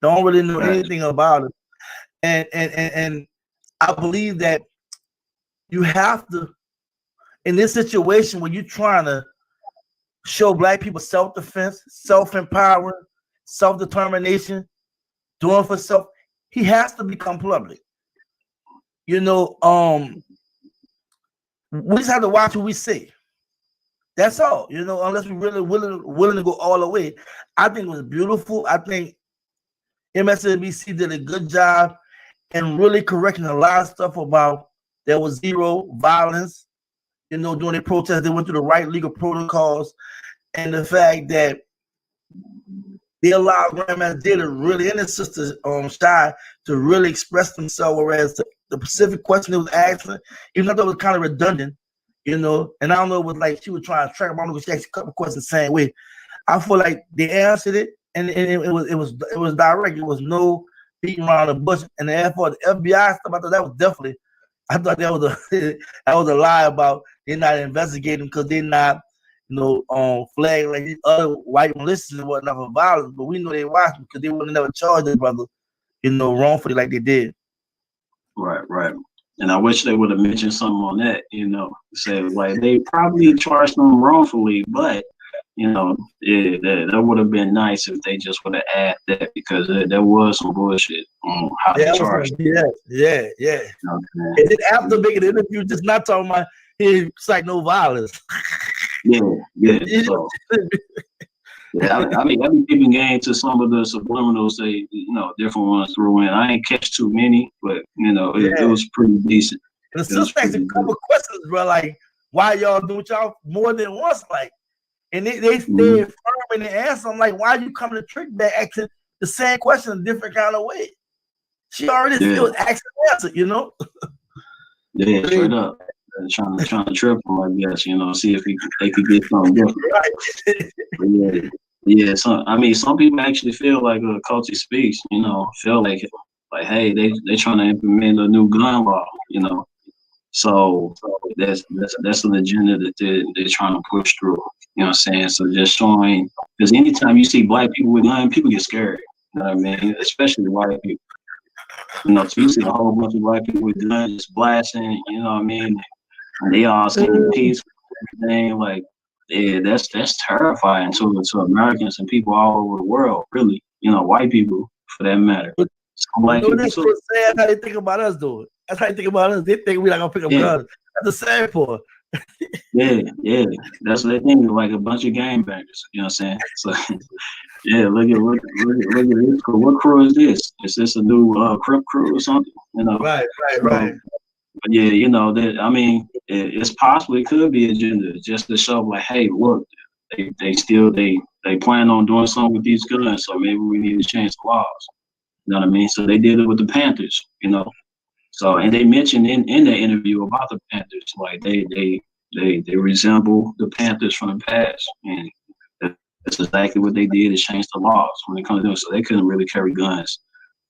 don't really know anything about it. And I believe that you have to, in this situation when you're trying to show black people self-defense, self-empowerment, self-determination, doing for self, he has to become public. You know, we just have to watch what we say. That's all, you know, unless we're really willing to go all the way. I think it was beautiful. I think MSNBC did a good job in really correcting a lot of stuff about there was zero violence, you know, during the protests. They went through the right legal protocols, and the fact that they allowed Grandma Data really and his sister Shy to really express themselves, whereas the specific question they was asking, even though that was kind of redundant, you know, and I don't know, it was like she was trying to track them. I don't know, she asked a couple questions the same way. I feel like they answered it, and it was direct. It was no beating around the bush. And for the FBI stuff, I thought that was definitely, I thought that was that was a lie about they're not investigating because they're not, you know, flag like these other white militias and whatnot for violence. But we know they watched because they would have never charged their brother, you know, wrongfully like they did. Right. And I wish they would have mentioned something on that, you know, said like they probably charged them wrongfully, but you know, that would have been nice if they just would have added that, because there was some bullshit on how they charged. Yeah. Okay. And then after making the interview, just not talking about he cite no violence. Yeah. So, yeah, I mean, I've been keeping game to some of the subliminals they, you know, different ones threw in. I ain't catch too many, but you know, it was pretty decent. And the sister asked a couple questions, bro, like, why y'all do it y'all more than once, like, and they stayed firm in the answer. I'm like, why you coming to trick back asking the same question a different kind of way? She already was asking the answer, you know? Yeah, straight up. Trying to trip him, I guess, you know, see if they could get something different. Right. Yeah. So I mean, some people actually feel like Coachy speaks, you know, feel like hey, they trying to implement a new gun law, you know. So that's an agenda that they're trying to push through. You know what I'm saying? So just showing, because anytime you see black people with guns, people get scared. You know what I mean? Especially white people. You know, so you see a whole bunch of black people with guns just blasting. You know what I mean? And they all saying peace and everything. Like, yeah, that's terrifying to Americans and people all over the world. Really, you know, white people for that matter. That's how they think about us, though. That's how they think about us. They think we're not gonna pick up guns. That's the sad part. Yeah. That's what they think, like a bunch of gangbangers. You know what I'm saying? So, yeah, look at this crew. What crew is this? Is this a new Crip crew or something? You know? Right. But yeah, you know that. I mean, it's possible it could be agenda just to show, like, hey, look, they plan on doing something with these guns, so maybe we need to change the laws. You know what I mean? So they did it with the Panthers, you know. So, and they mentioned in the interview about the Panthers, like they resemble the Panthers from the past, and that's exactly what they did, is change the laws when it comes to it. So they couldn't really carry guns,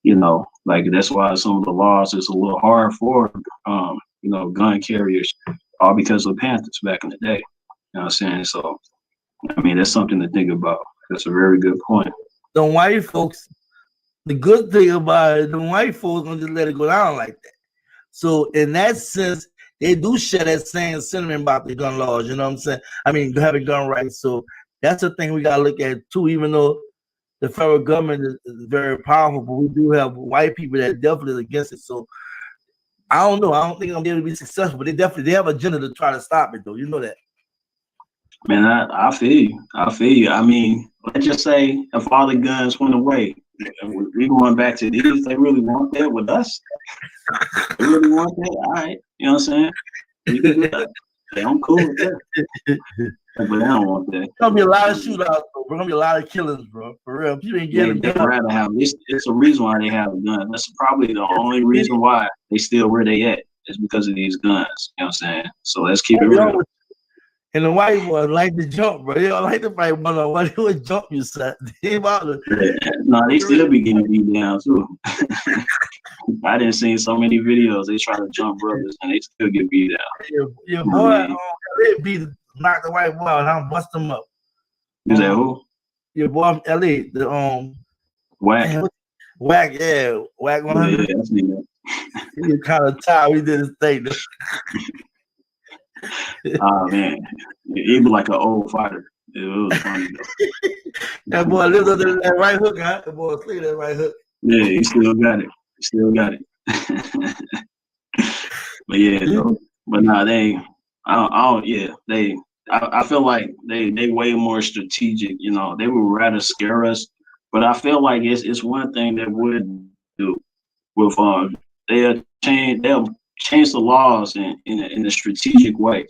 you know. Like that's why some of the laws is a little hard for you know, gun carriers, all because of the Panthers back in the day. You know what I'm saying? So, I mean, that's something to think about. That's a very good point. The white folks. The good thing about it, the white folks don't just let it go down like that. So in that sense, they do share that same sentiment about the gun laws. You know what I'm saying? I mean, having gun rights. So that's the thing we gotta look at too. Even though the federal government is very powerful, but we do have white people that definitely is against it. So I don't know. I don't think I'm able to be successful, but they have an agenda to try to stop it, though. You know that. Man, I feel you. I mean, let's just say if all the guns went away, we going back to these. They really want that with us. They really want that. All right, you know what I'm saying? We can do that. I'm cool with that. But they don't want that. There's gonna be a lot of shootouts, bro. There's gonna be a lot of killings, bro. For real. If you ain't getting they'd rather have this. It's a reason why they have a gun. That's probably the only reason why they still where they at is because of these guns. You know what I'm saying? So let's keep it real. And the white boys like to jump, bro. They don't like to fight one on one. They would jump you, son. No, they still be getting beat down too. I didn't see so many videos. They try to jump brothers and they still get beat down. Your boy, they knock the white boy out and I'll bust them up. You say who? Your boy from LA, the Whack. Whack, yeah, Whack Yeah, 100. I seen that. He was kind of tired. He did his thing. Ah man, he was like an old fighter. It was funny That though. boy lived up to that right hook, huh? That boy sleep that right hook. Yeah, he still got it. He still got it. But yeah, though. But nah, I don't, yeah, I feel like they way more strategic. You know, they would rather scare us. But I feel like it's one thing that would do with they'll change the laws in a strategic way.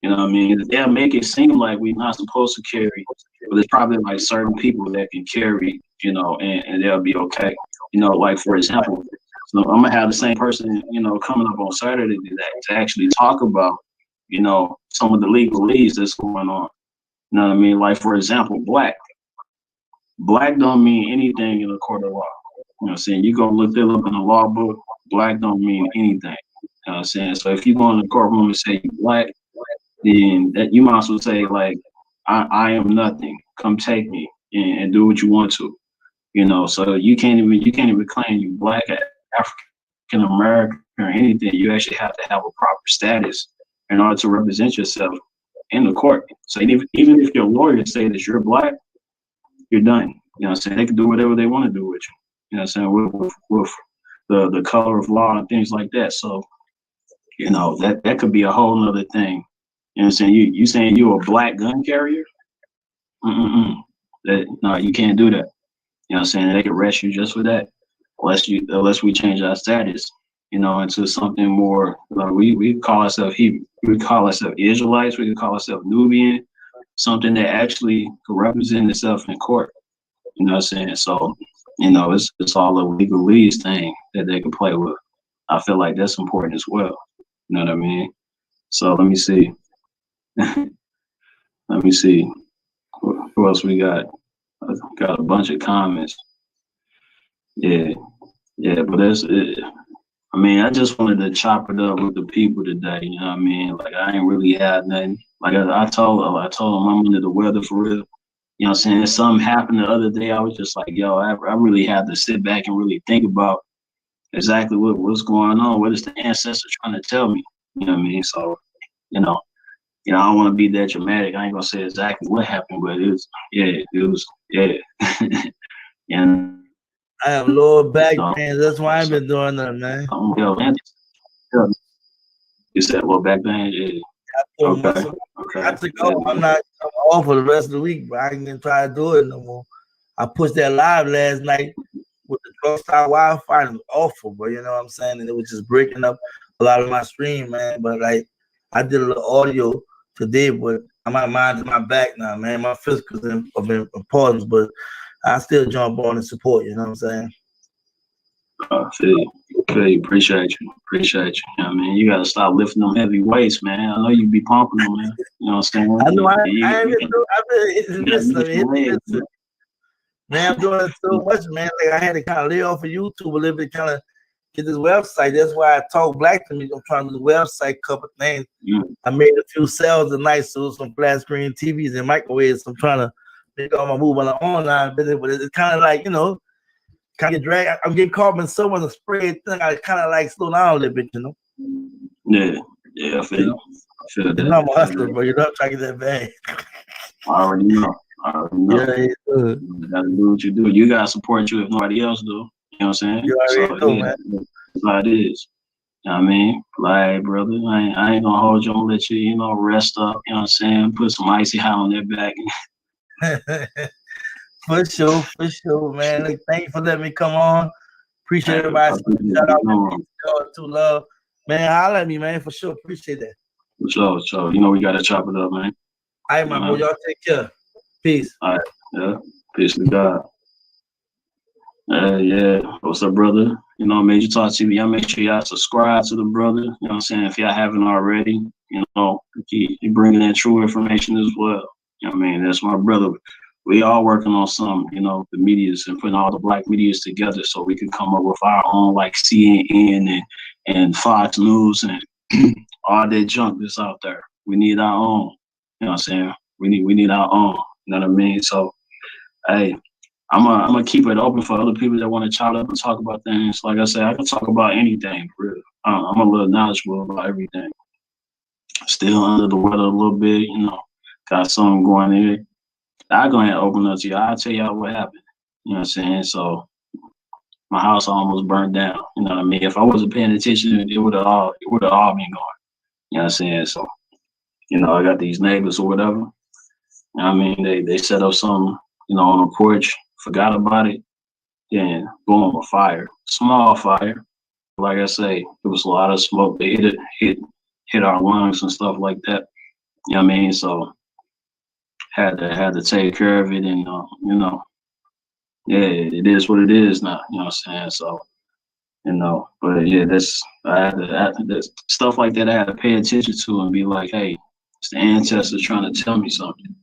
You know what I mean? They'll make it seem like we're not supposed to carry, but there's probably like certain people that can carry, you know, and they'll be okay. You know, like for example, so I'm gonna have the same person, you know, coming up on Saturday to actually talk about, you know, some of the legalese that's going on. You know what I mean? Like for example, black. Black don't mean anything in the court of law. You know what I'm saying? You go look it up in the law book, black don't mean anything. You know what I'm saying? So if you go in the courtroom and say you black, then that you might as well say like, I am nothing. Come take me and do what you want to. You know, so you can't even claim you black, African American or anything. You actually have to have a proper status in order to represent yourself in the court. So even if your lawyer say that you're black, you're done. You know what I'm saying? They can do whatever they want to do with you. You know what I'm saying? With the color of law and things like that. So, you know, that could be a whole nother thing. You know what I'm saying? You saying you're a black gun carrier? Mm-mm. No, you can't do that. You know what I'm saying? They could arrest you just for that. Unless we change our status, you know, into something more like we call ourselves Hebrew, we call ourselves Israelites, we could call ourselves Nubian, something that actually could represent itself in court. You know what I'm saying? So, you know, it's all a legalese thing that they can play with. I feel like that's important as well. You know what I mean? So let me see. Let me see. Who else we got? I got a bunch of comments. Yeah, yeah, but that's it. I mean, I just wanted to chop it up with the people today. You know what I mean? Like I ain't really had nothing. Like I told them I'm under the weather for real. You know what I'm saying? Something happened the other day. I was just like, yo, I really had to sit back and really think about exactly what's going on. What is the ancestor trying to tell me? You know what I mean? So, you know, I don't want to be that dramatic. I ain't gonna say exactly what happened, but yeah. And I have lower back so, pain. That's why I've been doing that, man. yo, man, you said, well, back then, yeah. So Okay, muscle. I okay. took off. I'm off for the rest of the week, but I ain't gonna try to do it no more. I pushed that live last night with the drug style Wi-Fi. And it was awful, but you know what I'm saying? And it was just breaking up a lot of my stream, man. But like I did a little audio today, but my mind is my back now, man. My physical's in importance, but I still jump on and support, you know what I'm saying? Feel you. Appreciate you. You know what I mean? You gotta stop lifting them heavy weights, man. I know you be pumping them, man. You know what I'm saying? I know I You, ain't you, been doing, I've been hitting you and gotta missing. I lift mean, your hitting and legs, missing. man. Man, I'm doing so much, man. Like I had to kind of lay off of YouTube a little bit, kind of get this website. That's why I talk black to me. I'm trying to do the website, couple things. I made a few sales tonight, so some flat screen TVs and microwaves. So I'm trying to make all my move on the online business, but it's kind of like, you know, kind of drag. I'm getting caught in so much spread thing. I kind of like slow down a little bit, you know. Yeah, I feel You you. know, I feel you know I'm a that. hustler, bro. You know, I'm trying to get that bag. I already know. Yeah, yeah, You gotta do what you do. You gotta support you if nobody else do. You know what I'm saying? you already So know, yeah, man. that's how it is. You know what I mean? Like, brother, I ain't gonna hold you. I'm gonna let you, you know, rest up. You know what I'm saying? Put some icy hot on their back. For sure, man. Like, thank you for letting me come on. Appreciate Hey, everybody. I appreciate Shout you. out to love. Man, holla at me, man, for sure. Appreciate that. For sure. You know we gotta chop it up, man. All right, my boy. Y'all take care. Peace. All right. Yeah. Peace to God. Yeah. What's up, brother? You know, I made you talk to me. Y'all make sure y'all subscribe to the brother. You know what I'm saying? If y'all haven't already, you know, he bringing that true information as well. You know what I mean? That's my brother. We all working on some, you know, the medias and putting all the black medias together so we can come up with our own like CNN and Fox News and all that junk that's out there. We need our own. You know what I'm saying? We need our own. You know what I mean? So hey, I'm gonna keep it open for other people that want to chop up and talk about things. Like I said, I can talk about anything for real. I'm a little knowledgeable about everything. Still under the weather a little bit, got something going there. I go ahead and open up to you. I'll tell y'all what happened. You know what I'm saying? So my house almost burned down. You know what I mean? If I wasn't paying attention, it would have all been gone. You know what I'm saying? So, I got these neighbors or whatever. You know what I mean? They set up something, on the porch, forgot about it, then boom, a fire. Small fire. Like I say, it was a lot of smoke. They hit our lungs and stuff like that. You know what I mean? So had to take care of it, and yeah, it is what it is now. You know what I'm saying? So but yeah, that's stuff like that. I had to pay attention to and be like, hey, it's the ancestors trying to tell me something.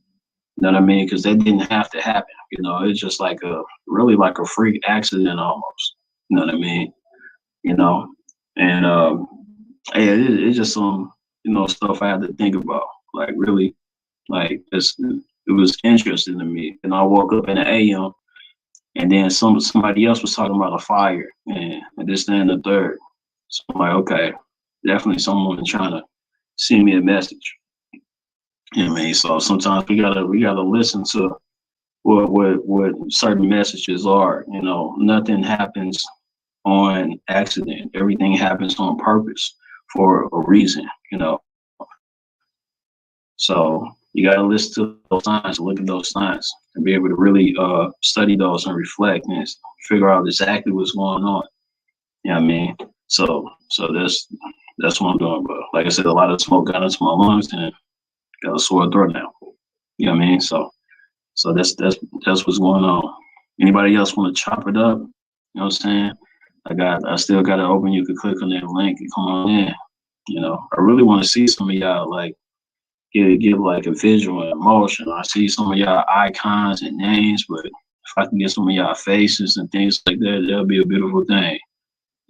You know what I mean? Because that didn't have to happen. It's just like really like a freak accident almost. You know what I mean? You know, and yeah, it's just some stuff I had to think about. Like really, like it was interesting to me. And I woke up in the AM, and then somebody else was talking about a fire and this, that, and the third. So I'm like, okay, definitely someone trying to send me a message. You know what I mean? So sometimes we gotta listen to what certain messages are. Nothing happens on accident. Everything happens on purpose for a reason. So you gotta listen to those signs, look at those signs, and be able to really study those and reflect and figure out exactly what's going on. You know what I mean? So that's what I'm doing. But like I said, a lot of smoke got into my lungs and got a sore throat now. You know what I mean? So that's what's going on. Anybody else want to chop it up? You know what I'm saying? I still got it open. You can click on that link and come on in. I really want to see some of y'all like give like a visual and emotion. I see some of y'all icons and names, but if I can get some of y'all faces and things like that, that'll be a beautiful thing.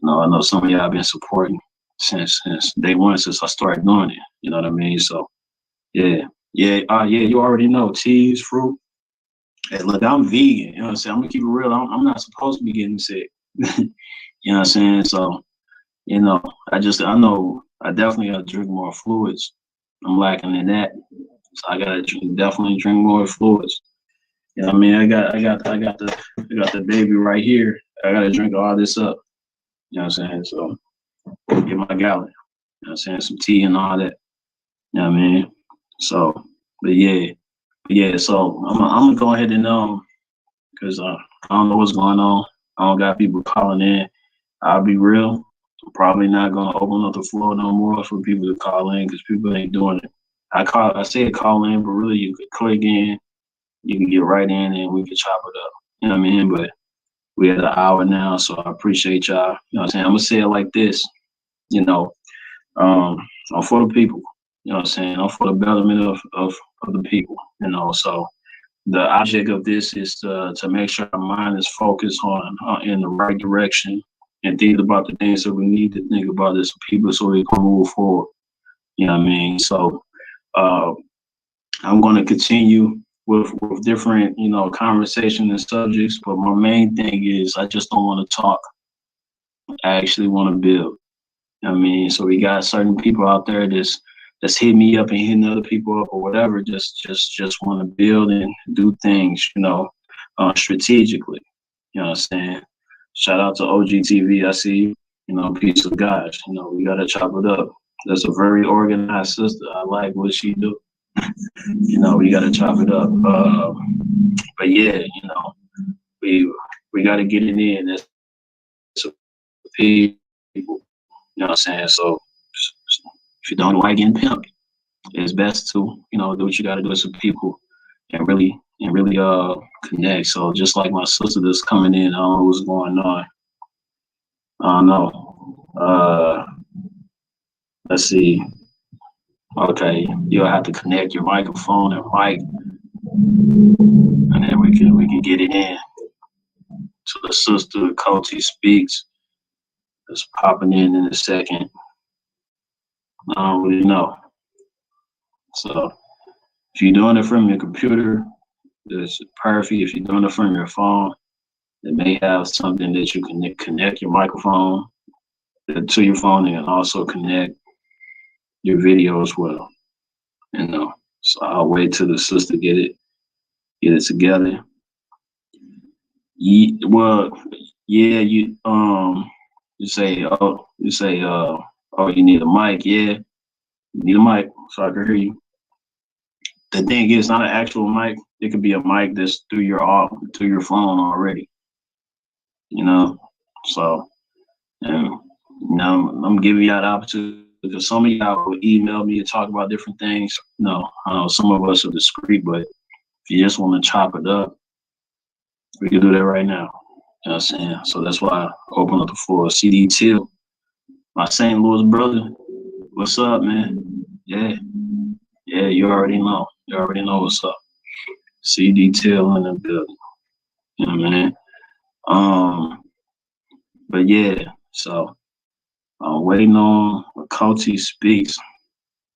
I know some of y'all been supporting since day one, since I started doing it. You know what I mean? So yeah, yeah. You already know teas, fruit. Hey, look, I'm vegan. You know what I'm saying? I'm gonna keep it real. I'm not supposed to be getting sick. You know what I'm saying? So I know I definitely gotta drink more fluids. I'm lacking in that. So I gotta definitely drink more fluids. You know what I mean? I got the baby right here. I gotta drink all this up. You know what I'm saying? So get my gallon. You know what I'm saying? Some tea and all that. You know what I mean? So, but yeah. So I'm gonna go ahead and because I don't know what's going on. I don't got people calling in. I'll be real. I'm probably not gonna open up the floor no more for people to call in because people ain't doing it. I said call in, but really you could click in, you can get right in and we can chop it up. You know what I mean? But we at an hour now, so I appreciate y'all. You know what I'm saying? I'm gonna say it like this, you know, I'm for the people. You know what I'm saying? I'm for the betterment of the people, so the object of this is to make sure our mind is focused on in the right direction and think about the things that we need to think about as people so we can move forward. You know what I mean? So uh, I'm going to continue with different, conversation and subjects, but my main thing is I just don't want to talk. I actually want to build. You know what I mean? So we got certain people out there that's hitting me up and hitting other people up or whatever, just want to build and do things, strategically. You know what I'm saying? Shout out to OGTV. I see, peace of guys. We gotta chop it up. That's a very organized sister. I like what she do. We gotta chop it up. But yeah, we gotta get it in. That's people. You know what I'm saying? So if you don't like getting pimped, it's best to do what you got to do with some people and really connect. So just like my sister that's coming in, I don't know what's going on. I don't know. Let's see. Okay, you'll have to connect your microphone and mic, and then we can get it in. So the sister Coty speaks is popping in a second. I don't really know. So if you're doing it from your computer, It's perfect if you're doing it from your phone. It may have something that you can connect your microphone to your phone and also connect your video as well. You know, so I'll wait till the sister get it together. Well, yeah, you say oh you need a mic, yeah, you need a mic so I can hear you. The thing is, not an actual mic. It could be a mic that's through your phone already. You know, so and I'm giving y'all the opportunity because some of y'all will email me and talk about different things. No, some of us are discreet, but if you just want to chop it up, we can do that right now. You know what I'm saying? So that's why I open up the floor. CD Till, my St. Louis brother. What's up, man? Yeah, yeah, you already know. You already know what's up. CD Till in the building. You know what I mean? Um, but yeah, so I'm waiting on when Coty speaks.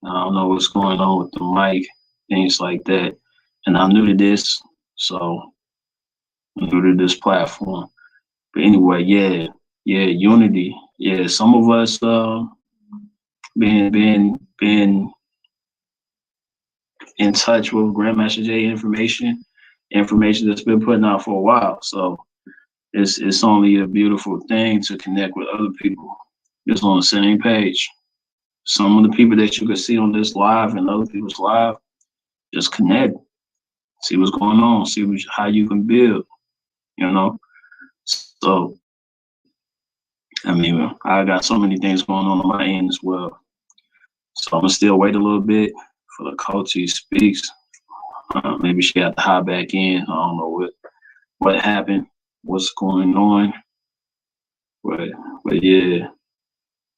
I don't know what's going on with the mic, things like that. And I'm new to this, so I'm new to this platform. But anyway, yeah, unity. Yeah, some of us been in touch with Grandmaster J information that's been putting out for a while. So it's only a beautiful thing to connect with other people that's on the same page. Some of the people that you can see on this live and other people's live, just connect, see what's going on, how you can build, you know. So I mean, I got so many things going on my end as well. So I'm gonna still wait a little bit for the coach who speaks. Maybe she got to hop back in. I don't know what happened, what's going on, but yeah.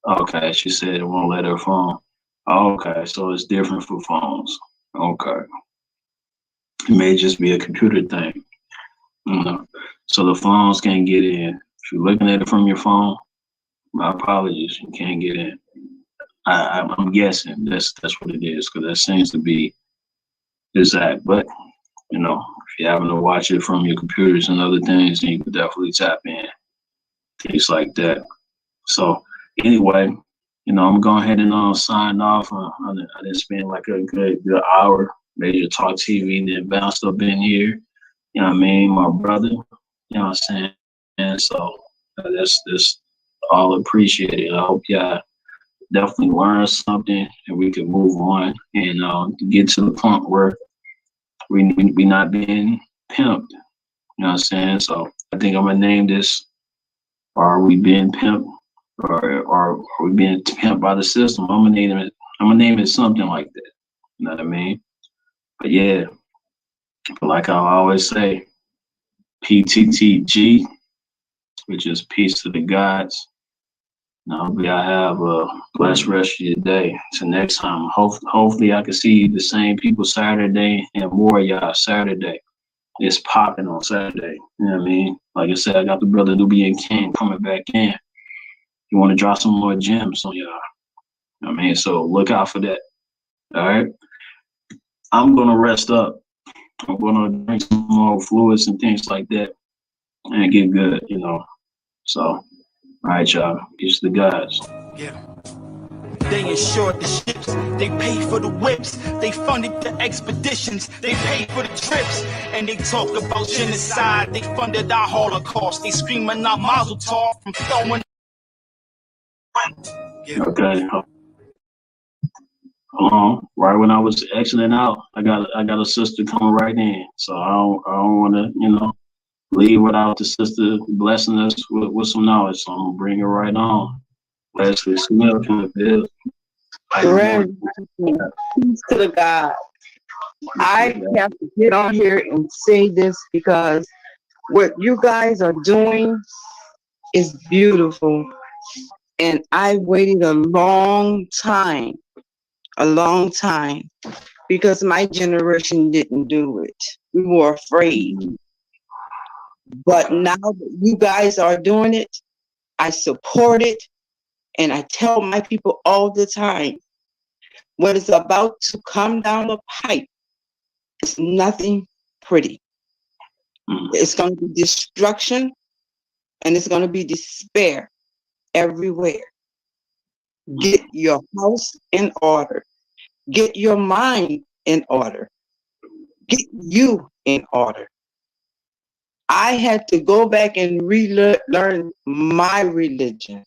Okay, she said it won't let her phone. Okay, so it's different for phones. Okay, it may just be a computer thing. You know, so the phones can't get in. If you're looking at it from your phone, my apologies, you can't get in. I'm guessing that's what it is because that seems to be exact. But you know, if you're having to watch it from your computers and other things, then you can definitely tap in, things like that. So anyway, I'm going ahead and sign off. I didn't spend like a good hour, maybe to talk TV, and then bounced up in here. You know what I mean? My brother. You know what I'm saying? And so that's all appreciated. I hope y'all definitely learn something and we can move on and get to the point where we not being pimped. You know what I'm saying? So I think I'm gonna name this: Are we being pimped, or are we being pimped by the system? I'm gonna name it. I'm gonna name it something like that. You know what I mean? But yeah, but like I always say, PTTG, which is peace to the gods. Now, hope y'all have a blessed rest of your day. Till next time, hopefully I can see the same people Saturday and more of y'all Saturday. It's popping on Saturday. You know what I mean? Like I said, I got the brother Nubian King coming back in. You want to drop some more gems on y'all. I mean, so look out for that. All right. I'm gonna rest up. I'm gonna drink some more fluids and things like that and get good. So, all right, y'all. Peace to the guys. Yeah. They insured the ships, they paid for the whips, they funded the expeditions, they paid for the trips, and they talk about genocide, they funded our Holocaust, they screaming out Mazel Tov from throwing. Okay. Hold on. Right when I was exiting out, I got a sister coming right in, so I don't want to leave without the sister blessing us with some knowledge. So I'm gonna bring her right on. Leslie Smith in the building. Peace to the God. I have to get on here and say this because what you guys are doing is beautiful. And I waited a long time, because my generation didn't do it. We were afraid. But now that you guys are doing it, I support it. And I tell my people all the time, what is about to come down the pipe is nothing pretty. It's going to be destruction, and it's going to be despair everywhere. Get your house in order. Get your mind in order. Get you in order. I had to go back and relearn my religion.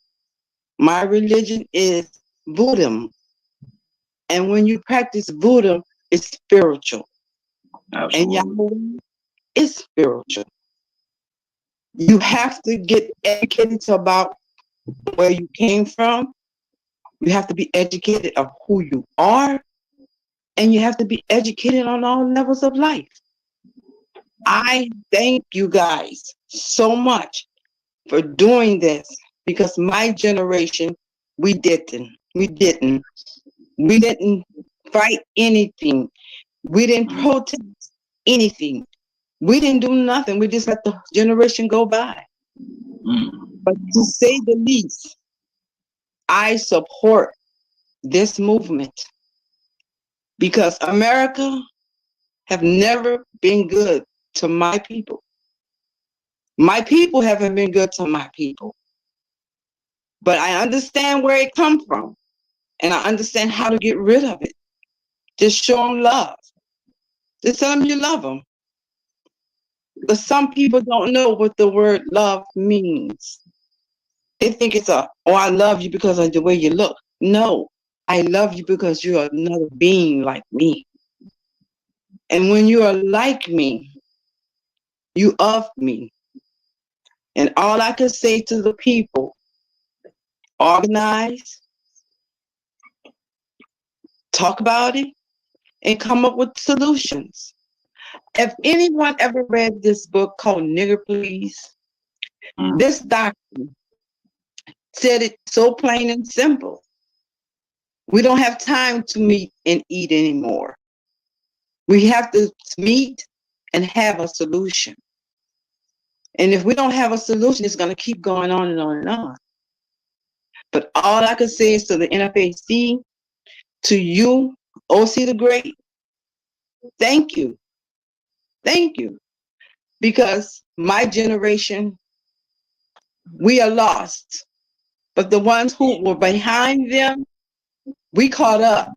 My religion is Buddhism. And when you practice Buddhism, it's spiritual. Absolutely. And Yahweh is spiritual. You have to get educated about where you came from. You have to be educated of who you are. And you have to be educated on all levels of life. I thank you guys so much for doing this, because my generation, we didn't fight anything. We didn't protest anything. We didn't do nothing. We just let the generation go by. But to say the least, I support this movement, because America have never been good to my people. My people haven't been good to my people. But I understand where it comes from, and I understand how to get rid of it. Just show them love. Just tell them you love them. But some people don't know what the word love means. They think it's I love you because of the way you look. No, I love you because you're another being like me. And when you are like me, you of me. And all I can say to the people, organize, talk about it, and come up with solutions. If anyone ever read this book called Nigger Please, this doctor said it so plain and simple. We don't have time to meet and eat anymore. We have to meet and have a solution. And if we don't have a solution, it's going to keep going on and on and on. But all I can say is to the NFAC, to you, OC the Great, thank you. Thank you. Because my generation, we are lost. But the ones who were behind them, we caught up.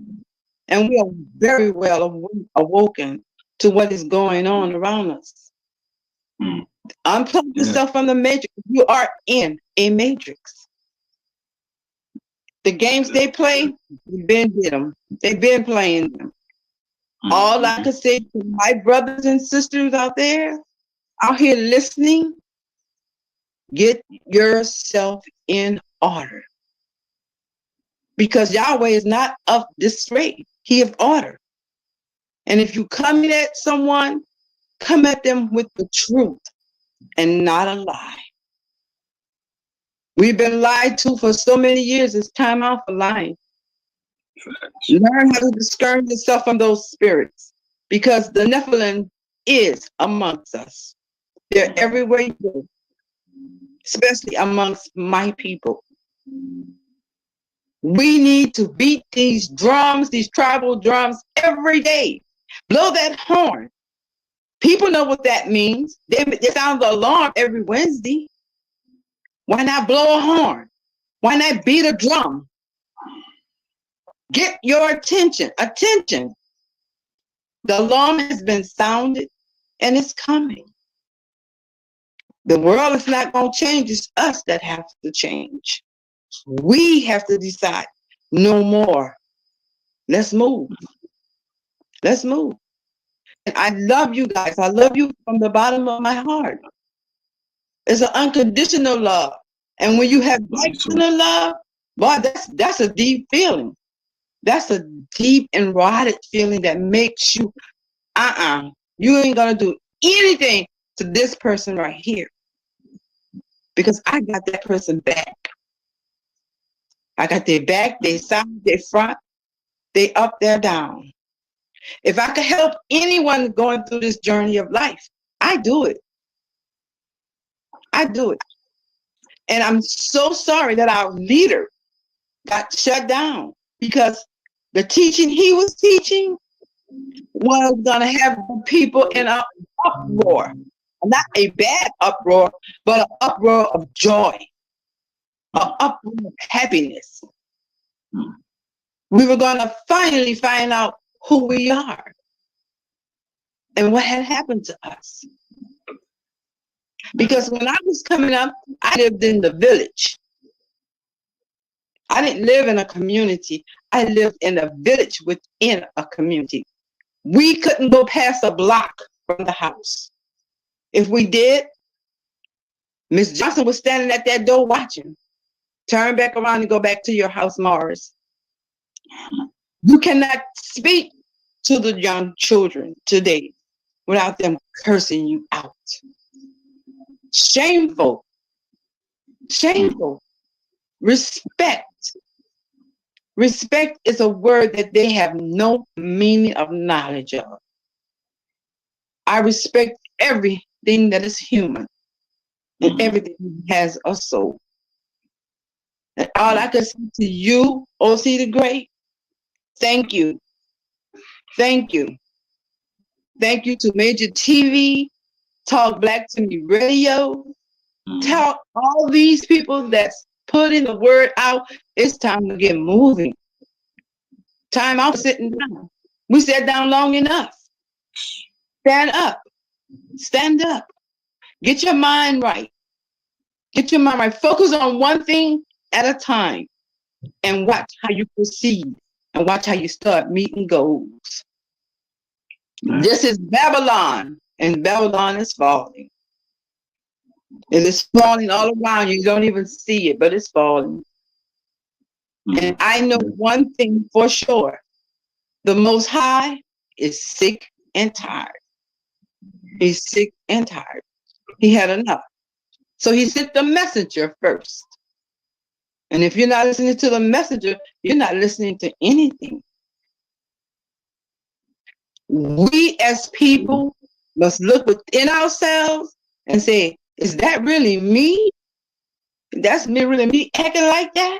And we are very well awoken to what is going on around us. Unplug yourself from the matrix. You are in a matrix. The games they play, they've been did them. They've been playing them. All I can say to my brothers and sisters out there, out here listening, get yourself in order. Because Yahweh is not of disarray. He of order. And if you come at someone, come at them with the truth and not a lie. We've been lied to for so many years. It's time out for lying. Learn how to discern yourself from those spirits, because the Nephilim is amongst us. They're everywhere you go, especially amongst my people. We need to beat these drums, these tribal drums, every day. Blow that horn. People know what that means. They sound the alarm every Wednesday. Why not blow a horn? Why not beat a drum? Get your attention. Attention. The alarm has been sounded and it's coming. The world is not going to change. It's us that have to change. We have to decide no more. Let's move. Let's move. And I love you guys. I love you from the bottom of my heart. It's an unconditional love. And when you have unconditional love, boy, that's a deep feeling. That's a deep and rotted feeling that makes you, you ain't gonna do anything to this person right here. Because I got that person back. I got their back, their side, their front, they up, they're down. If I could help anyone going through this journey of life, I do it. I do it. And I'm so sorry that our leader got shut down, because the teaching he was teaching was going to have people in a uproar. Not a bad uproar, but an uproar of joy, an uproar of happiness. We were going to finally find out who we are and what had happened to us. Because when I was coming up, I lived in the village. I didn't live in a community. I lived in a village within a community. We couldn't go past a block from the house. If we did, Miss Johnson was standing at that door watching. Turn back around and go back to your house, Morris. You cannot speak to the young children today without them cursing you out. Shameful. Shameful. Respect. Respect is a word that they have no meaning of knowledge of. I respect everything that is human and everything that has a soul. And all I can say to you, OC the Great, thank you. Thank you. Thank you to Major TV, Talk Black to Me Radio, Talk all these people that's putting the word out. It's time to get moving. Time out sitting down. We sat down long enough. Stand up. Stand up. Get your mind right. Get your mind right. Focus on one thing at a time and watch how you proceed and watch how you start meeting goals. This is Babylon, and Babylon is falling. It is falling all around you. You don't even see it, but it's falling. And I know one thing for sure. The Most High is sick and tired. He's sick and tired. He had enough. So he sent the messenger first. And if you're not listening to the messenger, you're not listening to anything. We as people must look within ourselves and say, is that really me? That's me, really me acting like that?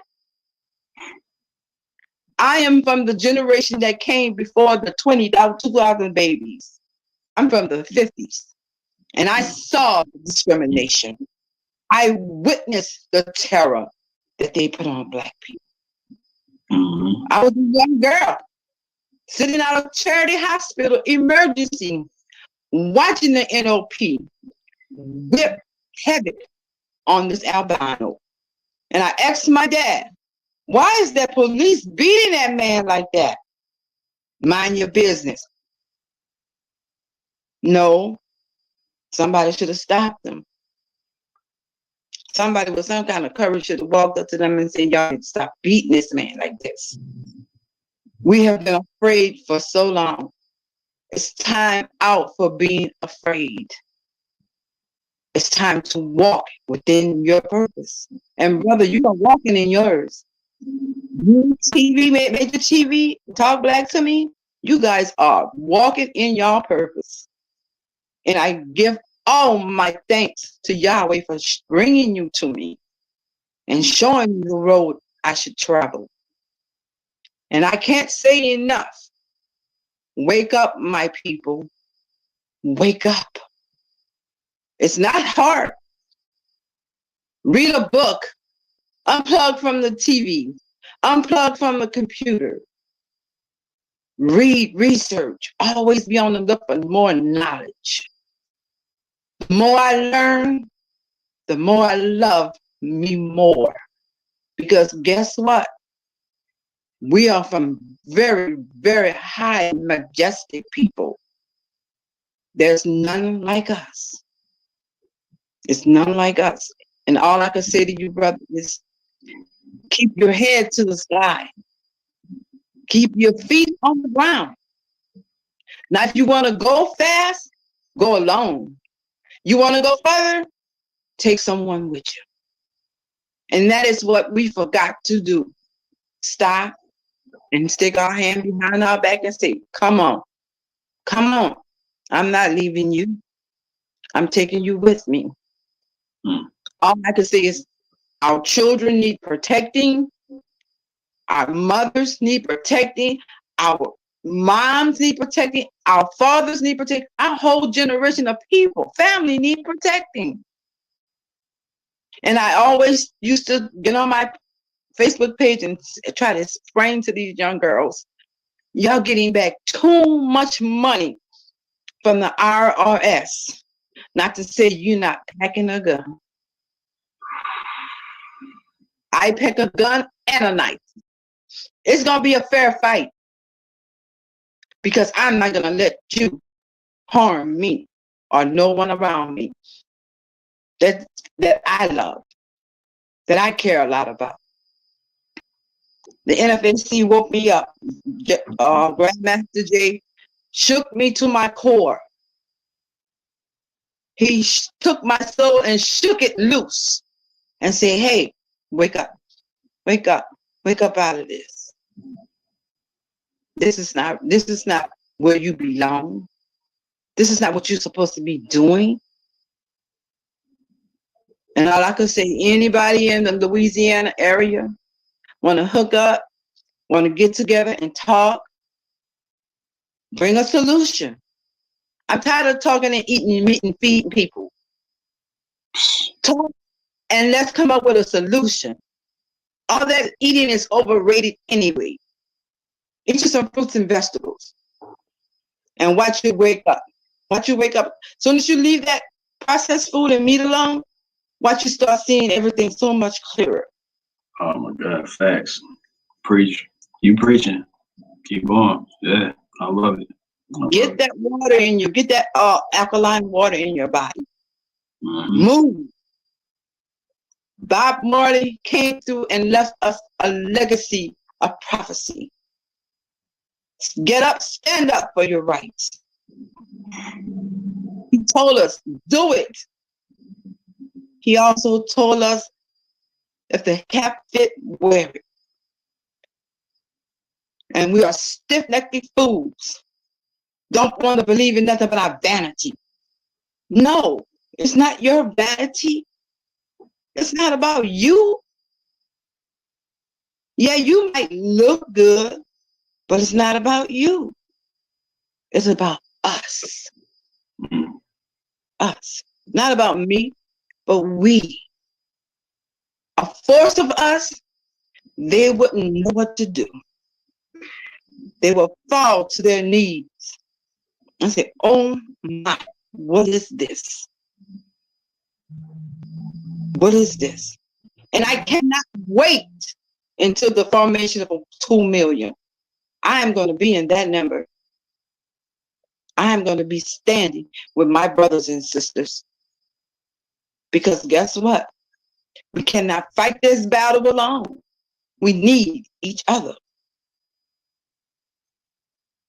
I am from the generation that came before the 2000 babies. I'm from the 50s. And I saw the discrimination. I witnessed the terror that they put on Black people. I was a young girl sitting out of Charity Hospital emergency, watching the NOP whip havoc on this albino. And I asked my dad, why is that police beating that man like that? Mind your business. No, somebody should have stopped them. Somebody with some kind of courage should have walked up to them and said, y'all need to stop beating this man like this. We have been afraid for so long. It's time out for being afraid. It's time to walk within your purpose. And brother, you are walking in yours. You TV, Major TV, Talk Black to Me, you guys are walking in your purpose. And I give all my thanks to Yahweh for bringing you to me and showing me the road I should travel. And I can't say enough. Wake up, my people. Wake up. It's not hard. Read a book. Unplug from the TV. Unplug from the computer. Read, research. Always be on the look for more knowledge. The more I learn, the more I love me more. Because guess what? We are from very, very high, majestic people. There's none like us. It's none like us. And all I can say to you, brother, is keep your head to the sky. Keep your feet on the ground. Now, if you want to go fast, go alone. You want to go further, take someone with you. And that is what we forgot to do. Stop and stick our hand behind our back and say, come on, come on. I'm not leaving you. I'm taking you with me. All I can say is our children need protecting. Our mothers need protecting. Our moms need protecting, our fathers need protecting, our whole generation of people, family need protecting. And I always used to get on my Facebook page and try to explain to these young girls, y'all getting back too much money from the IRS, not to say you're not packing a gun. I pack a gun and a knife. It's going to be a fair fight because I'm not going to let you harm me or no one around me that I love, that I care a lot about. The NFAC woke me up. Grandmaster Jay shook me to my core. He took my soul and shook it loose and said, hey, wake up, wake up, wake up out of this. This is not where you belong. This is not what you're supposed to be doing. And all I could say, anybody in the Louisiana area want to hook up, want to get together and talk, bring a solution. I'm tired of talking and eating and meat and feeding people. Talk and let's come up with a solution. All that eating is overrated anyway. Eat you some fruits and vegetables and watch you wake up. Watch you wake up. As soon as you leave that processed food and meat alone, watch you start seeing everything so much clearer. Oh my God, facts. Preach. You preaching. Keep going. Yeah, I love it. Get that water in you. Get that alkaline water in your body. Mm-hmm. Move. Bob Marley came through and left us a legacy of prophecy. Get up, stand up for your rights. He told us, do it. He also told us, if the cap fit, wear it. And we are stiff-necked fools. Don't want to believe in nothing but our vanity. No, it's not your vanity. It's not about you. Yeah, you might look good, but it's not about you. It's about us. Us. Not about me, but we. A force of us, they wouldn't know what to do. They will fall to their knees and say, oh my, what is this? What is this? And I cannot wait until the formation of 2 million. I am going to be in that number. I am going to be standing with my brothers and sisters. Because guess what? We cannot fight this battle alone. We need each other.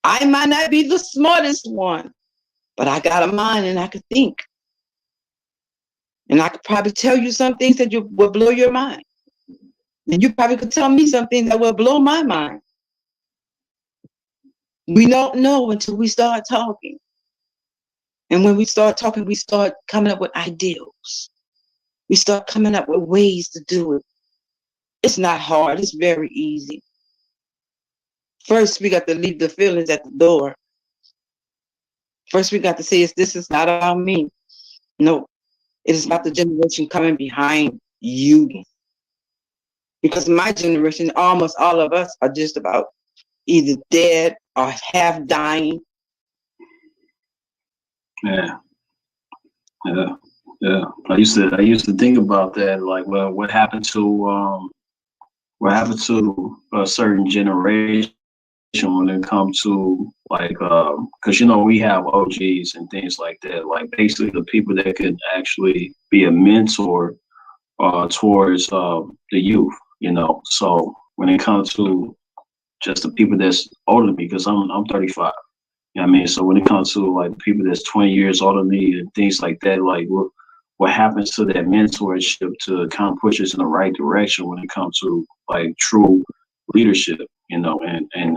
I might not be the smartest one, but I got a mind and I can think. And I could probably tell you some things that will blow your mind. And you probably could tell me something that will blow my mind. We don't know until we start talking. And when we start talking, we start coming up with ideals. We start coming up with ways to do it. It's not hard. It's very easy. First, we got to leave the feelings at the door. First, we got to say, this is not about me. No, it is about the generation coming behind you. Because my generation, almost all of us are just about either dead or half dying. Yeah. I used to think about that, like, well, what happened to a certain generation when it comes to, like, because we have OGs and things like that, like basically the people that could actually be a mentor towards the youth, So when it comes to just the people that's older than me, because I'm 35. You know what I mean? So when it comes to like people that's 20 years older than me and things like that, like what happens to that mentorship to kind of push us in the right direction when it comes to like true leadership, and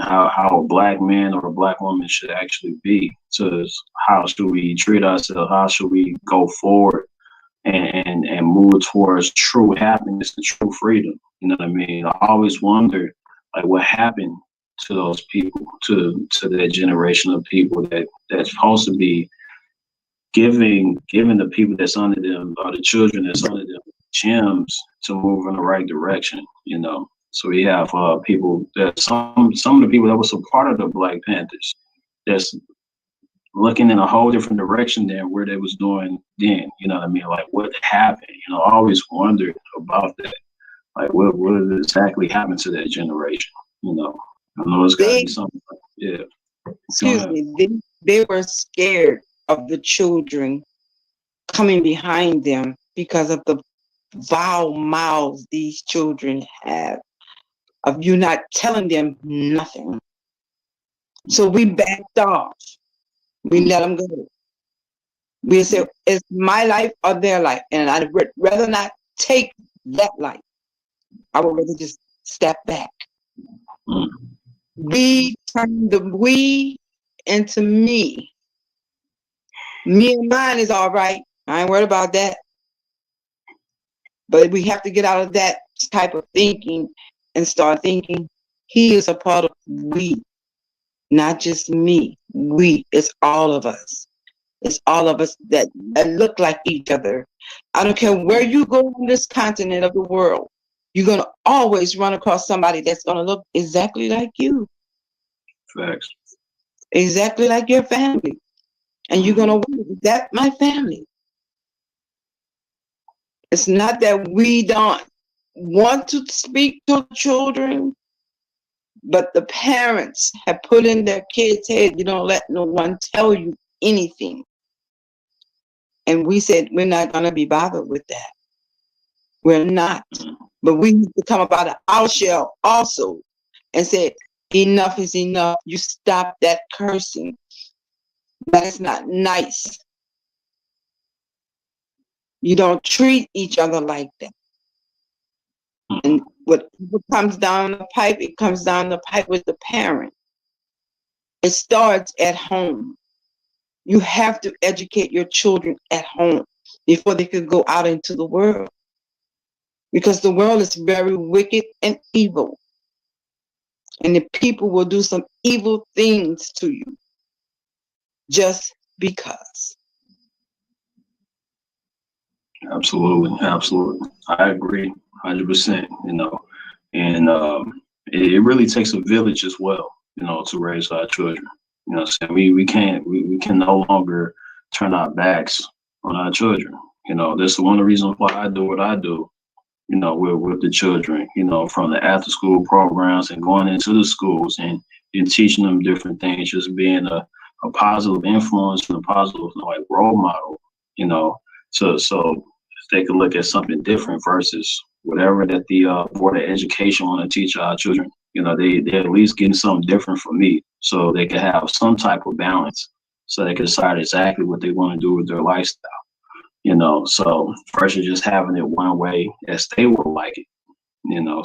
how a black man or a black woman should actually be. So how should we treat ourselves? How should we go forward and move towards true happiness and true freedom? You know what I mean? I always wonder like what happened to those people, to that generation of people that's supposed to be giving the people that's under them, or the children that's under them, gems to move in the right direction. So we have people that some of the people that was a part of the Black Panthers that's looking in a whole different direction than where they was doing then. You know what I mean? Like what happened? I always wondered about that. Like what exactly happened to that generation? I know it's got to be something. Yeah. Excuse me. They were scared of the children coming behind them because of the vile mouths these children have, of you not telling them nothing. So we backed off. We let them go. We said, it's my life or their life. And I'd rather not take that life. I would rather just step back. We turned the we into me. Me and mine is all right. I ain't worried about that. But we have to get out of that type of thinking and start thinking he is a part of we, not just me. We, it's all of us. It's all of us that look like each other. I don't care where you go on this continent of the world, you're going to always run across somebody that's going to look exactly like you. Facts. Exactly like your family. And you're going to wonder, is that my family? It's not that we don't want to speak to children, but the parents have put in their kids' head, you don't let no one tell you anything. And we said, we're not going to be bothered with that. We're not. But we need to come up out of our shell also and say, enough is enough. You stop that cursing. That's not nice. You don't treat each other like that. And what comes down the pipe, it comes down the pipe with the parent. It starts at home. You have to educate your children at home before they could go out into the world. Because the world is very wicked and evil. And the people will do some evil things to you just because. Absolutely. I agree 100%, and it really takes a village as well, to raise our children. So we can no longer turn our backs on our children. That's one of the reasons why I do what I do, with the children, from the after school programs and going into the schools and teaching them different things, just being a positive influence and a positive role model, so they could look at something different versus whatever that the Board of Education want to teach our children. They're at least getting something different from me, so they can have some type of balance, so they can decide exactly what they want to do with their lifestyle. So versus just having it one way as they would like it.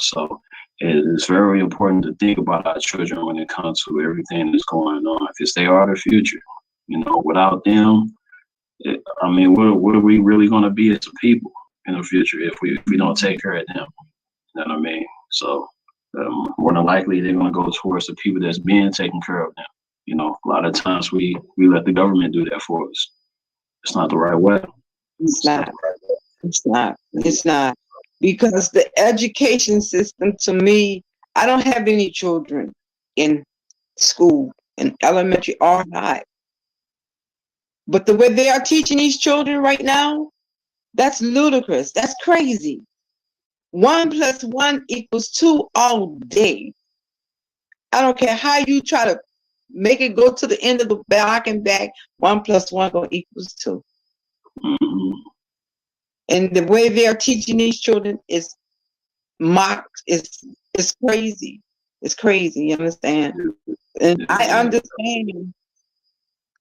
So it's very important to think about our children when it comes to everything that's going on, because they are the future. Without them, what are we really going to be as a people in the future if we don't take care of them? You know what I mean? So more than likely they're going to go towards the people that's being taken care of them. A lot of times we let the government do that for us. It's not the right way. It's not. It's not. Because the education system, to me, I don't have any children in school, in elementary or high. But the way they are teaching these children right now, that's ludicrous. That's crazy. 1 + 1 = 2 all day. I don't care how you try to make it go to the end of the block and back. 1 + 1 = 2. Mm-hmm. And the way they are teaching these children is mocked. It's crazy. It's crazy. You understand? And I understand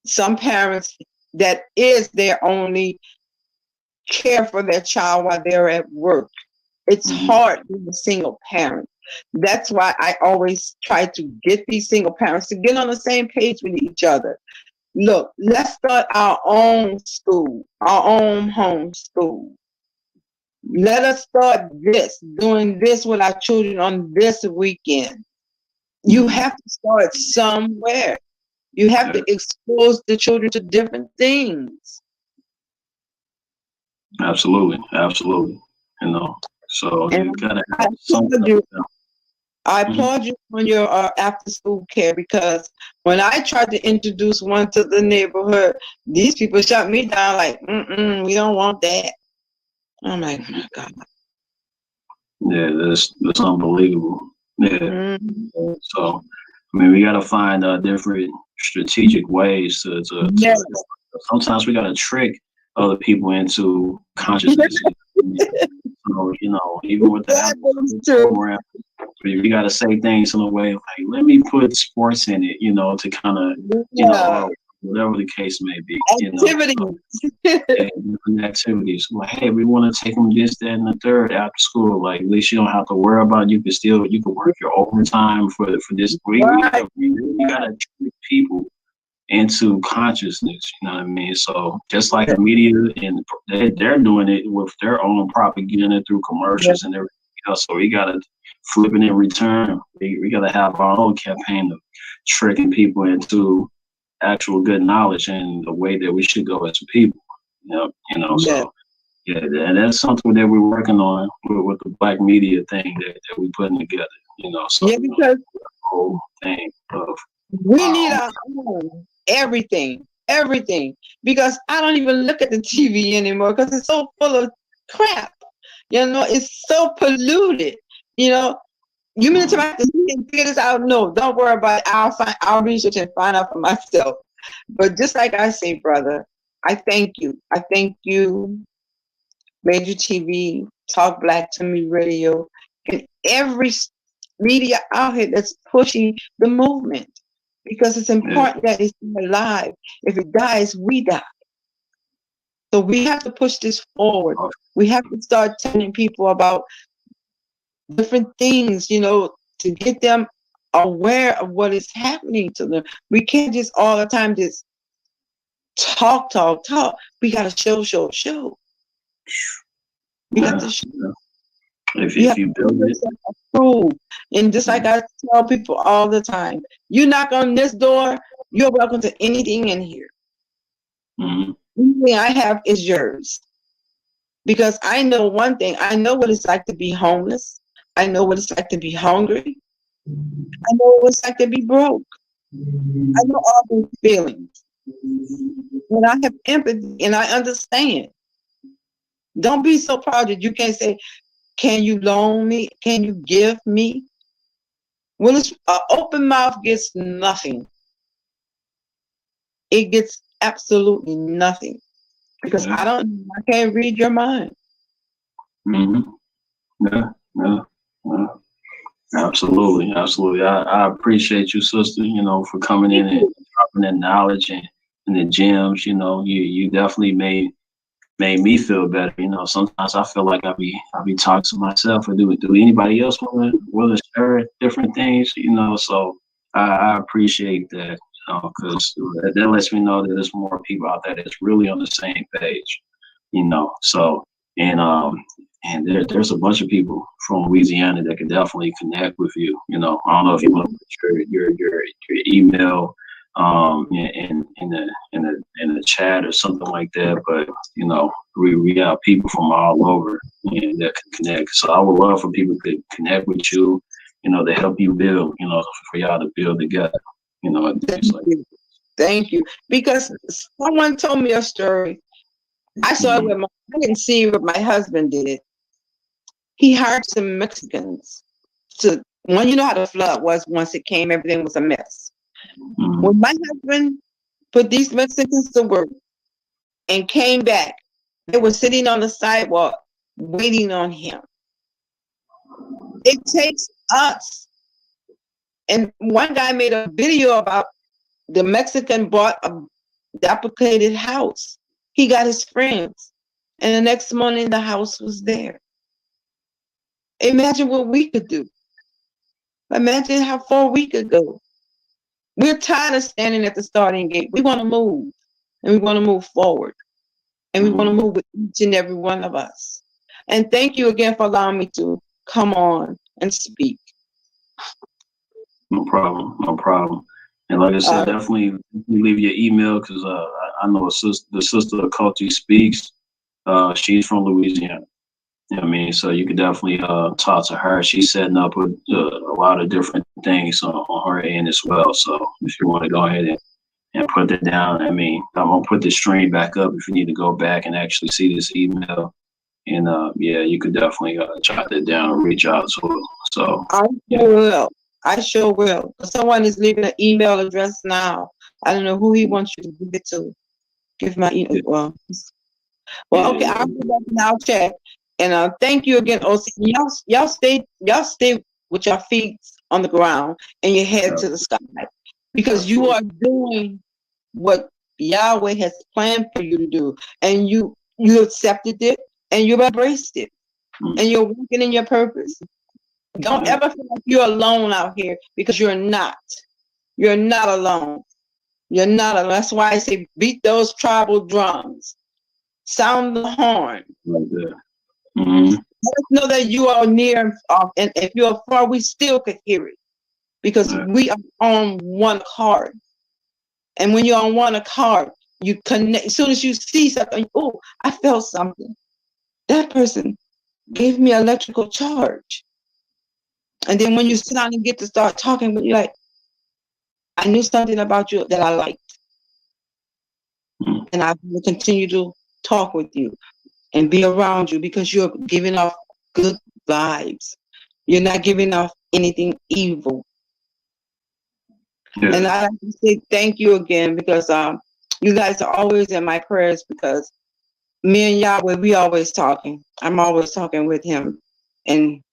some parents that is their only care for their child while they're at work. It's hard being a single parent. That's why I always try to get these single parents to get on the same page with each other. Look, let's start our own school, our own home school. Let us start doing this with our children on this weekend. You have to start somewhere. You have to expose the children to different things. Absolutely, absolutely. You know, so And you gotta I have something. applaud you. I Mhm. applaud you on your after school care, because when I tried to introduce one to the neighborhood, these people shut me down like, we don't want that. I'm like, oh my God. Yeah, that's unbelievable. Yeah. Mm-hmm. So, I mean, we gotta find different strategic ways to. Yes. Sometimes we gotta trick other people into consciousness. So, you know, even with the That after is school true. program, we got to say things in a way like, let me put sports in it, you know, to kind of, you know, Yeah. or whatever the case may be, you know. So, Activities. yeah, different activities. Like, hey, we want to take them this, that, and the third after school. Like, at least you don't have to worry about it. You can work your overtime for this. Right. We got to trick people into consciousness. You know what I mean? So just like the media, and they're doing it with their own propaganda through Yeah. commercials and everything else. So we gotta flip it in return. We gotta have our own campaign of tricking people into actual good knowledge and the way that we should go as a people. You know. Yeah. So yeah, and that's something that we're working on with the black media thing that we're putting together. You know, so Yeah, because the whole thing of we our need own. our own everything, everything. Because I don't even look at the TV anymore because it's so full of crap. You know, it's so polluted. You know, you mean to tell me I have to see and figure this out? No, don't worry about it. I'll research and find out for myself. But just like I say, brother, I thank you. I thank you, Major TV, Talk Black to Me Radio, and every media outlet that's pushing the movement, because it's Yeah. important that it's alive. If it dies, we die. So we have to push this forward. We have to start telling people about different things, you know, to get them aware of what is happening to them. We can't just all the time just talk. We got to show. We got Yeah. to show. You If have to you put build it, yourself approved. And just like I tell people all the time, you knock on this door, you're welcome to anything in here. mm-hmm. Anything I have is yours. Because I know one thing, I know what it's like to be homeless. I know what it's like to be hungry. I know what it's like to be broke. I know all those feelings. And I have empathy and I understand. Don't be so proud that you can't say, can you loan me? Can you give me? When it's an open mouth gets nothing. It gets absolutely nothing. Because Yeah. I can't read your mind. Mm-hmm. Yeah. Yeah. Yeah. Absolutely. Absolutely. I appreciate you, sister, you know, for coming in and dropping that knowledge and the gems. You know, you definitely made me feel better. You know, sometimes I feel like I be talking to myself, or do anybody else want to share different things? You know, so I appreciate that. You know, because that lets me know that there's more people out there that's really on the same page. You know, so and there's a bunch of people from Louisiana that can definitely connect with you. You know, I don't know if you want to put your email in the chat or something like that, but you know, we got people from all over that can connect. So I would love for people to connect with you, you know, to help you build, you know, for y'all to build together, you know, and Thank things like you. Thank you. Because someone told me a story. I saw it that. with I didn't see it, but my husband did it. He hired some Mexicans to, when you know how the flood was, once it came, everything was a mess. Mm-hmm. When my husband put these Mexicans to work and came back, they were sitting on the sidewalk waiting on him. It takes us. And one guy made a video about the Mexican bought a duplicated house. He got his friends. And the next morning, the house was there. Imagine what we could do. Imagine how far we could go. We're tired of standing at the starting gate. We want to move. And we want to move forward. And we want to Mm-hmm. move with each and every one of us. And thank you again for allowing me to come on and speak. No problem. No problem. And like I said, definitely leave your email because I know the sister of Culty Speaks. She's from Louisiana. You know what I mean? So you could definitely talk to her. She's setting up with a lot of different things on her end as well. So if you want to go ahead and put that down, I mean, I'm going to put the stream back up if you need to go back and actually see this email. And yeah, you could definitely jot that down and reach out to her. So I sure will. I sure will. Someone is leaving an email address now. I don't know who he wants you to give it to. Give my email. Well, okay. I'll go back and I'll check. And thank you again, OC. Y'all stay with your feet on the ground and your head to the sky, because you are doing what Yahweh has planned for you to do, and you accepted it and you embraced it, and you're working in your purpose. Don't ever feel like you're alone out here, because you're not. You're not alone. You're not alone. That's why I say beat those tribal drums, sound the horn. Right there. Mm-hmm. Let us know that you are near, and if you're far, we still could hear it, because we are on one accord. And when you're on one accord, you connect. As soon as you see something, oh, I felt something. That person gave me electrical charge. And then when you sit down and get to start talking, you're like, I knew something about you that I liked. And I will continue to talk with you and be around you, because you're giving off good vibes. You're not giving off anything evil. Yeah. And I like to say thank you again, because you guys are always in my prayers, because me and Yahweh, we always talking. I'm always talking with him. And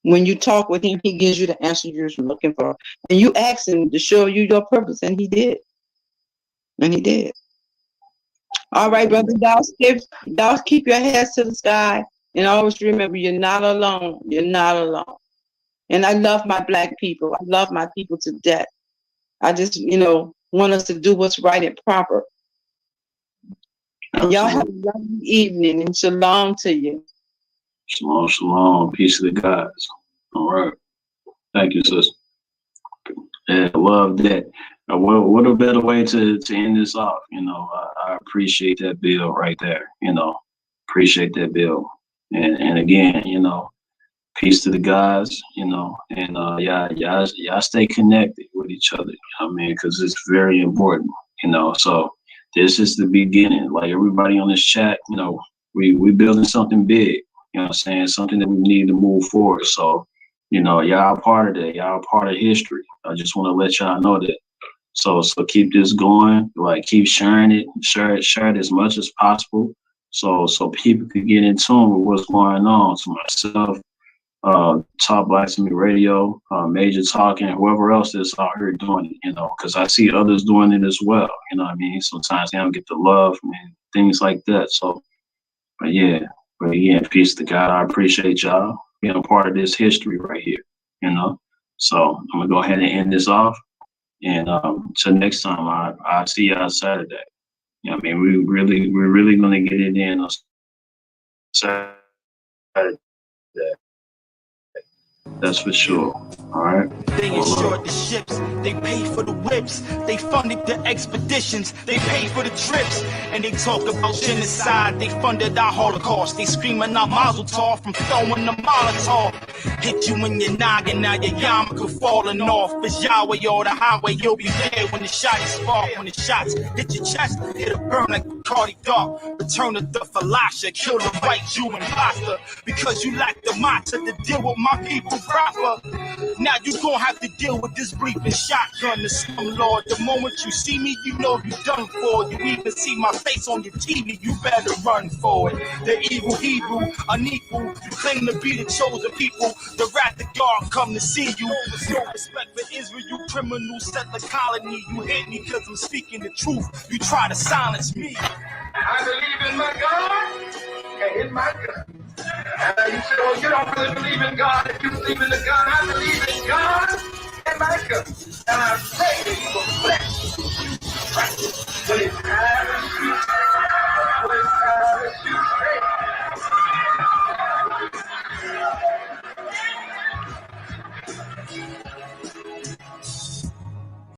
when you talk with him, he gives you the answer you're looking for. And you ask him to show you your purpose, and he did. And he did. All right, brother, thou keep your heads to the sky, and always remember, you're not alone. You're not alone. And I love my Black people. I love my people to death. I just, want us to do what's right and proper. And y'all have a lovely evening, and shalom to you. Shalom, shalom. Peace to the gods. All right. Thank you, sister. Yeah, I love that. What a better way to end this off. I appreciate that bill right there. Appreciate that bill. And again, peace to the guys, and y'all stay connected with each other. Because it's very important. So this is the beginning. Like everybody on this chat, we building something big. Something that we need to move forward. So, y'all part of that. Y'all part of history. I just want to let y'all know that. So keep this going. Like keep sharing it. Share it as much as possible. So people could get in tune with what's going on. To myself, Top Blasphemy Radio, Major Talkin, whoever else is out here doing it. Because I see others doing it as well. Sometimes they don't get the love and things like that. So, but yeah. But again, peace to God. I appreciate y'all being a part of this history right here, So I'm going to go ahead and end this off. And till next time, I'll see y'all Saturday. We're really going to get it in on Saturday. That's for sure. All right. They insured the ships, they paid for the whips, they funded the expeditions, they paid for the trips, and they talk about genocide, they funded our Holocaust, they screaming out Mazel Tov from throwing the Molotov. Hit you in your noggin, now your yarmulke falling off. It's Yahweh or the highway, you'll be there when the shots fall. When the shots hit your chest, it'll burn like Cardi Dog. Return of the Falasha, kill the white Jew imposter, because you lack the matter to deal with my people proper. Now you gon' have to deal with this bleeping shotgun, the slumlord. The moment you see me, you know you done for. You even see my face on your TV, you better run for it. The evil Hebrew, unequal, you claim to be the chosen people. The wrath of God come to see you. No respect for Israel, you criminal, set the colony. You hate me cause I'm speaking the truth. You try to silence me. I believe in my God and in my God. You say, oh, you don't really believe in God. If you believe in the God, I believe in God and my God. And I pray that you will bless you. When it's time